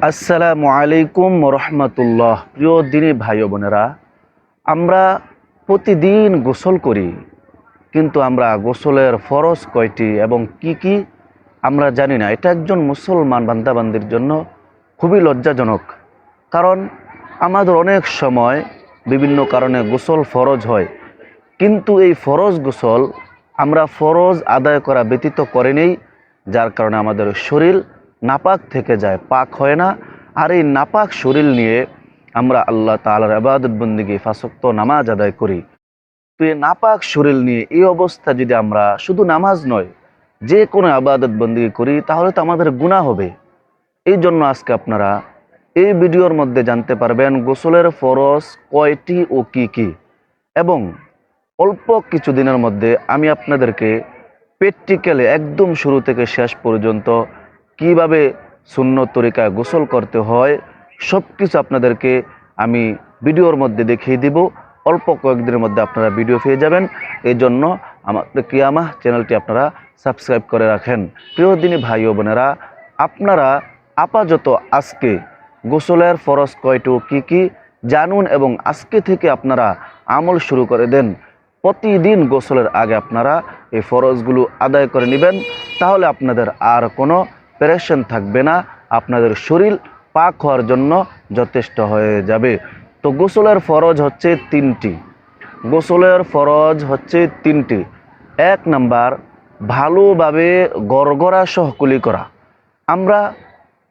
আসসালামু আলাইকুম রহমতুল্লাহ। প্রিয় দিনী ভাই ও বোনেরা, আমরা প্রতিদিন গোসল করি, কিন্তু আমরা গোসলের ফরজ কয়টি এবং কি কি আমরা জানি না। এটা একজন মুসলমান বান্দাবান্দির জন্য খুবই লজ্জাজনক। কারণ আমাদের অনেক সময় বিভিন্ন কারণে গোসল ফরজ হয়, কিন্তু এই ফরজ গোসল আমরা ফরজ আদায় করা ব্যতীত করে নেই, যার কারণে আমাদের শরীর নাপাক থেকে যায়, পাক হয় না। আর এই নাপাক শরীর নিয়ে আমরা আল্লাহ তাআলার ইবাদত বন্দেগী পাঁচ ওয়াক্ত নামাজ আদায় করি। তো এই নাপাক শরীর নিয়ে এই অবস্থা যদি আমরা শুধু নামাজ নয়, যে কোনো ইবাদত বন্দেগী করি, তাহলে তো আমাদের গুনাহ হবে। এই জন্য আজকে আপনারা এই ভিডিওর মধ্যে জানতে পারবেন গোসলের ফরজ কয়টি ও কি কি, এবং অল্প কিছুদিনের মধ্যে আমি আপনাদেরকে প্র্যাকটিক্যালে একদম শুরু থেকে শেষ পর্যন্ত কিভাবে সুন্নত তরিকায় গোসল করতে হয় সব কিছু আপনাদেরকে আমি ভিডিওর মধ্যে দেখিয়ে দিব। অল্প কয়েকদিনের মধ্যে আপনারা ভিডিও পেয়ে যাবেন। এই জন্য আমাদের কিয়ামা চ্যানেলটি আপনারা সাবস্ক্রাইব করে রাখেন। প্রিয় দিনী ভাই ও বোনেরা, আপনারা আপাতত আজকে গোসলের ফরজ কয়টি ও কী কী জানুন এবং আজকে থেকে আপনারা আমল শুরু করে দেন। প্রতিদিন গোসলের আগে আপনারা এই ফরজগুলো আদায় করে নেবেন, তাহলে আপনাদের আর কোনো প্রেশান থাকবে না, আপনাদের শরীর পাক হওয়ার জন্য যথেষ্ট হয়ে যাবে। তো গোসলের ফরজ হচ্ছে তিনটি। গোসলের ফরজ হচ্ছে তিনটি। এক নাম্বার, ভালোভাবে গড়গড়া সহ কুলি করা। আমরা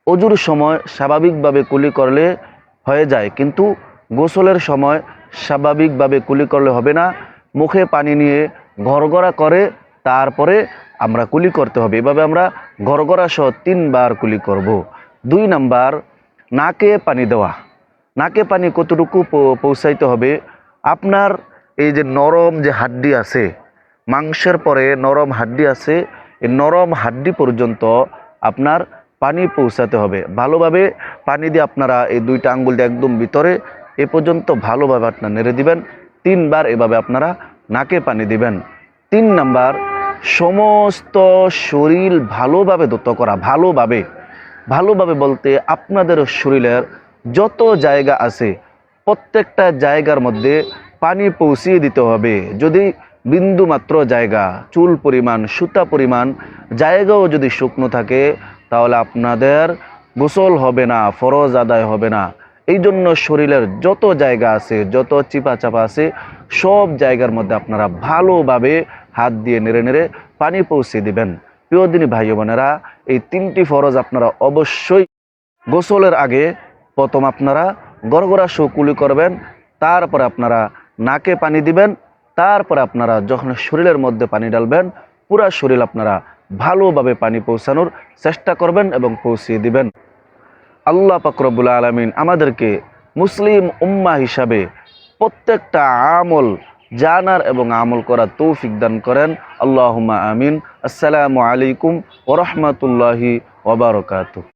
অজুর সময় স্বাভাবিকভাবে কুলি করলে হয়ে যায়, কিন্তু গোসলের সময় স্বাভাবিকভাবে কুলি করলে হবে না। মুখে পানি নিয়ে গড়গড়া করে তারপরে আমরা কুলি করতে হবে। এভাবে আমরা গড়গড়া সহ 3 বার কুলি করব। 2 নাম্বার, নাকে পানি দেওয়া। নাকে পানি কতটুকু পৌঁছাইতে হবে? আপনার এই যে নরম যে হাড্ডি আছে, মাংসের পরে নরম হাড্ডি আছে, এই নরম হাড্ডি পর্যন্ত আপনার পানি পৌঁছাতে হবে। ভালোভাবে পানি দিয়ে আপনারা এই 2টা আঙ্গুল দিয়ে একদম ভিতরে এ পর্যন্ত ভালোভাবে আপনারা নেড়ে দিবেন। 3 বার এভাবে আপনারা নাকে পানি দিবেন। 3 নাম্বার, সমস্ত শরীর ভালোভাবে ধৌত করা। ভালোভাবে বলতে আপনাদের শরীরের যত জায়গা আছে প্রত্যেকটা জায়গার মধ্যে পানি পৌঁছিয়ে দিতে হবে। যদি বিন্দু মাত্র জায়গা, চুল পরিমাণ, সুতা পরিমাণ জায়গাও যদি শুকনো থাকে, তাহলে আপনাদের গোসল হবে না, ফরজ আদায় হবে না। এই জন্য শরীরের যত জায়গা আছে, যত চিপা চাপা আছে, সব জায়গার মধ্যে আপনারা ভালোভাবে হাত দিয়ে নেড়ে নেড়ে পানি পৌঁছে দিবেন। প্রিয় দিনী ভাই বোনেরা, এই 3টি ফরজ আপনারা অবশ্যই গোসলের আগে প্রথম আপনারা গড়গড়া সহ কুলি করবেন, তারপরে আপনারা নাকে পানি দিবেন, তারপরে আপনারা যখন শরীরের মধ্যে পানি ডালবেন, পুরা শরীর আপনারা ভালোভাবে পানি পৌঁছানোর চেষ্টা করবেন এবং পৌঁছিয়ে দিবেন। আল্লাহ পাক রব্বুল আলামিন আমাদেরকে মুসলিম উম্মাহ হিসাবে প্রত্যেকটা আমল জানার এবং আমল করার তৌফিক দান করেন। আল্লাহুম্মা আমিন। আসসালামু আলাইকুম ওয়া রাহমাতুল্লাহি ওয়া বারাকাতুহু।